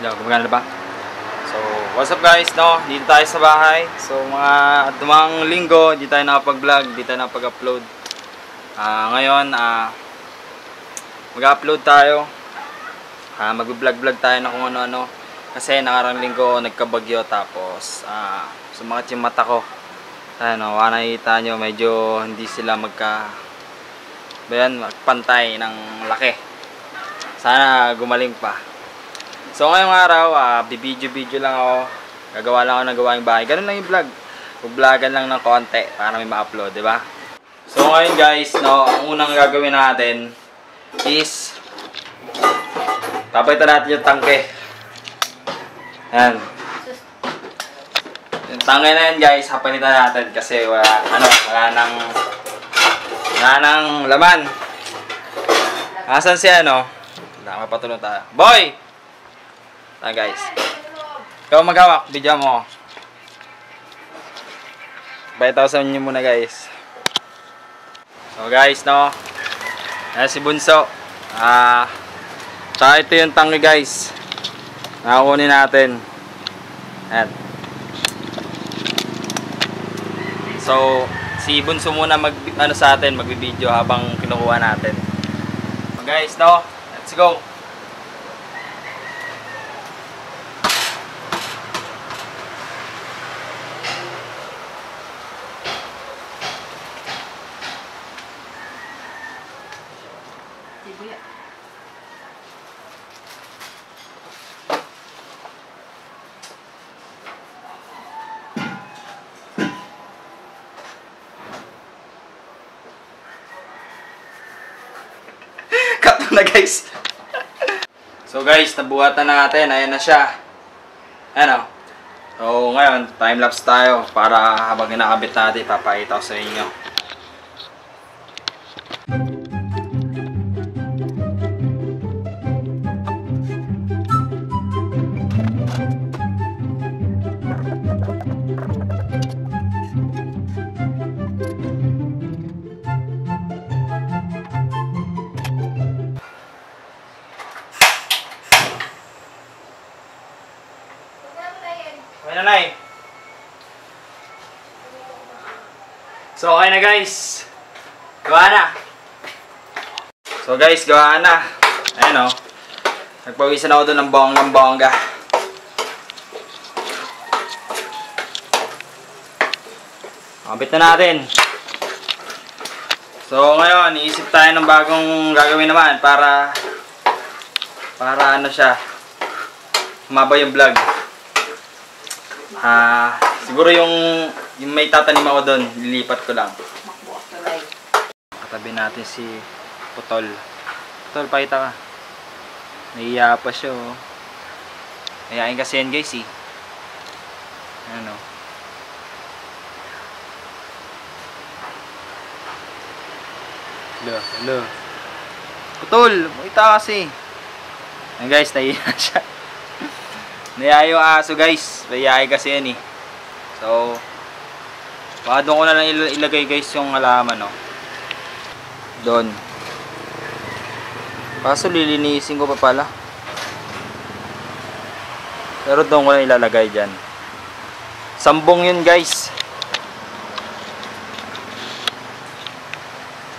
Yo, gumagana na ba? So, what's up guys, no? Dito tayo sa bahay. So, mga dumang linggo, di tayo nakapag-vlog, di tayo nakapag-upload. Ngayon, mag-upload tayo. Mag-vlog tayo na kung ano-ano. Kasi nakarang linggo, nagkabagyo. Tapos, sumakit yung mata ko. Ano, nakikita nyo, medyo hindi sila magpantay ng laki. Sana gumaling pa. So ngayong araw, bibidyo lang ako. Gagawa lang ako ng gawaing bahay. Ganun lang yung vlog. Vloggan lang ng konti para may ma-upload, di ba? So ngayon guys, no, ang unang gagawin natin is papalitan natin yung tangke. Ayan. Yung tangke na yan guys, papalitan natin kasi wala nang laman. Asan siya, no? Mapatulong tayo. Boy! Guys. Ikaw maghawak, video mo. Bayataw sa inyo muna guys. So guys, no. Ayan si Bunso. Tsaka ito yung tangke guys. Nakakunin natin. Ayan. So, si Bunso muna sa atin, magbibideo habang kinukuha natin. So guys, no. Let's go. Cut na guys. So guys, nabuhatan na natin. Ayan na siya. Ayan o. So ngayon, time-lapse tayo para habang inakabit natin, papakita ko sa inyo. Okay na, Nay. So, okay na guys. Gawa na. So guys, gawa na. Ayan o. Nagpawisan ako doon ng bongga. Kapit na natin. So ngayon, iisip tayo ng bagong gagawin naman para ano siya, humaba yung vlog. Siguro yung may tatanim ako doon, lilipat ko lang. Katabi natin si Putol. Putol, pakita ka. Nahiya pa siya, oh. Nahiyain kasi yan guys, eh. Ano? Hello. Putol, pakita kasi. Ayan guys, nahiya siya. Nahiya yung aso guys. Nahiya kasi yan, eh. So, baka doon ko na lang ilagay guys yung halaman, no? Doon. Kaso lilinisin ko pa pala. Pero doon ko na ilalagay dyan. Sambong yun guys.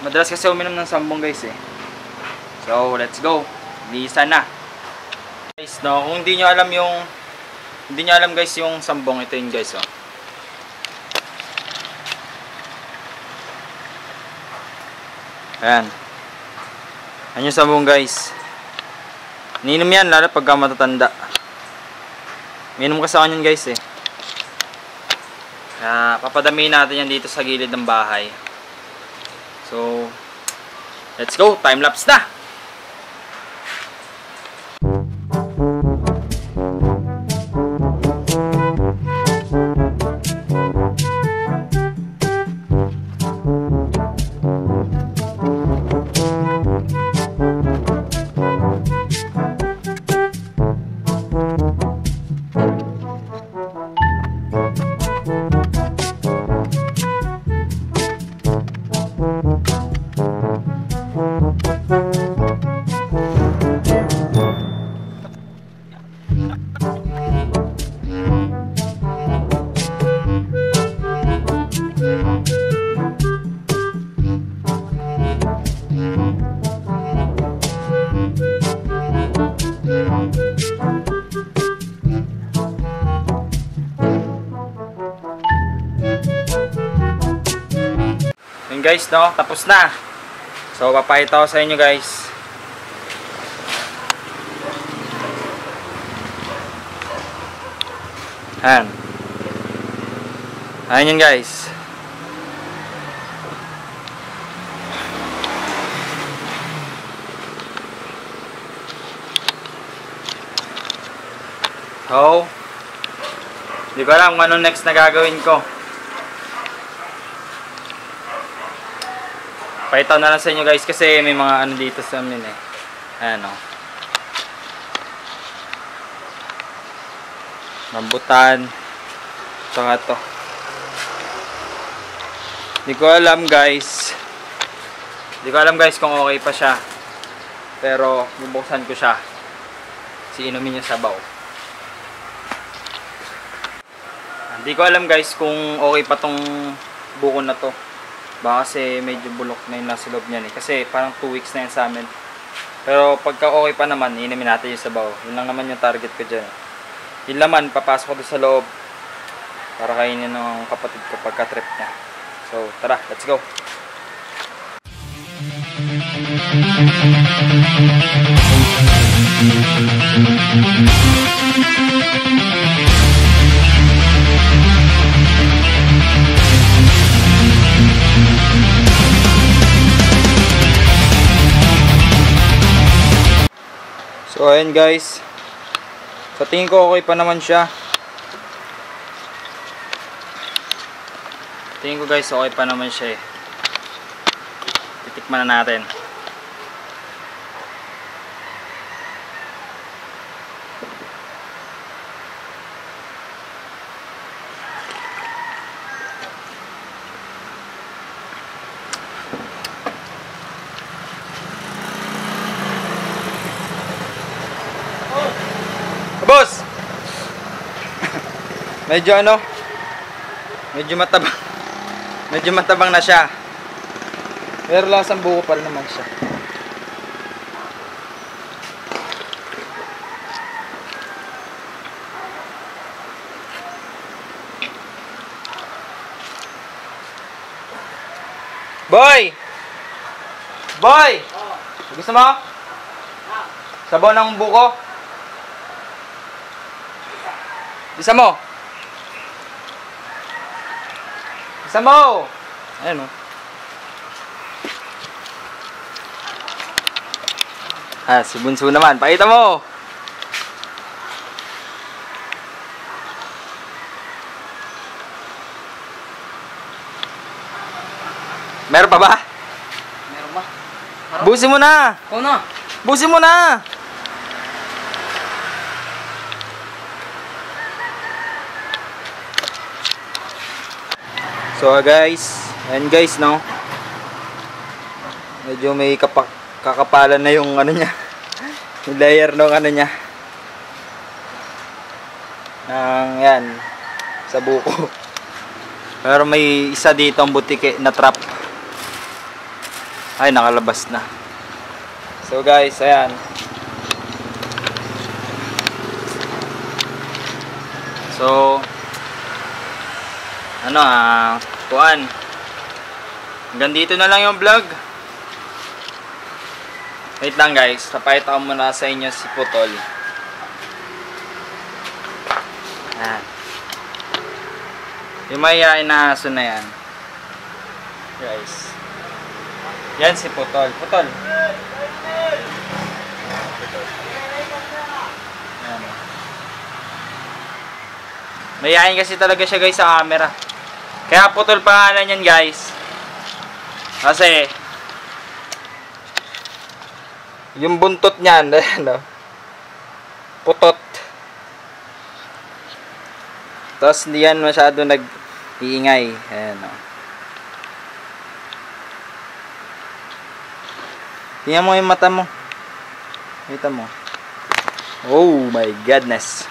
Madalas kasi uminom ng sambong guys, eh. So, let's go. Linisan na. Guys, no, kung hindi nyo alam guys yung sambong, ito yun guys, oh. Ayan. Ayan yung sambong guys. Ininom yan lalo pagka matatanda. Minom ka sa kanyan guys, eh. Kaya papadamihin natin yan dito sa gilid ng bahay. So, let's go. Time lapse na. guys, no? Tapos na. So, papakita ko sa inyo guys. Ayan. Ayan yun guys. So, di ko alam kung ano next na gagawin ko. Pakita na lang sa inyo guys kasi may mga ano dito sa amin eh. Ayan o. Rambutan. Tsaka to. Di ko alam guys. Di ko alam guys kung okay pa siya. Pero bubuksan ko siya. Inumin yung sabaw. Hindi ko alam guys kung okay pa tong buko na to. Baka kasi medyo bulok na yung nasa loob niyan eh. Kasi parang 2 weeks na yan sa amin. Pero pagka okay pa naman, inumin natin yung sabaw. Yun lang naman yung target ko dyan. Yung laman, papasok ko doon sa loob. Para kainin ng kapatid ko pagka trip niya. So tara, let's go. So ayan guys, sa tingin ko okay pa naman siya. Tingin ko guys okay pa naman siya eh. Titikman na natin. Boss! Medyo ano? Medyo matabang. Medyo matabang na siya. Pero lasang buko pa rin naman siya. Boy! Boy! Gusto mo? Sabaw ng buko? Isa mo. Isa mo. Ayan o. Si Bunso naman. Pakita mo. Meron pa ba? Meron ba? Busin mo na. Oo na. Busin mo na. So guys, ayan guys no. Medyo may kakapalan na yung ano niya. Yung layer ng ano niya. Yan sa buko. Pero may isa dito ang butike na trap. Ay nakalabas na. So guys, ayan. So ano kuan. Hanggang dito na lang yung vlog. Wait lang guys, papakita ko muna sa inyo si Putol. Ayan. Yung mayayain na aso na yan. Guys. Yan si Putol. Putol. Ayan. Mayayain kasi talaga siya guys sa camera. Kaya Putol pangalan yan guys. Kasi yung buntot niyan, ano? Putot. Tapos hindi yan masyado nag-iingay. Ayan o. Tingnan mo yung mata mo. Kita mo. Oh my goodness.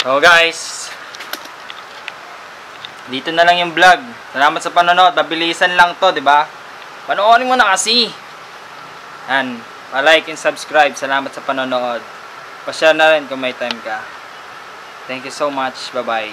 So guys, dito na lang yung vlog. Salamat sa panonood. Mabilisan lang to, di ba? Panoorin mo na kasi. Yan. Pa-like and subscribe. Salamat sa panonood. Pa-share na rin kung may time ka. Thank you so much. Bye-bye.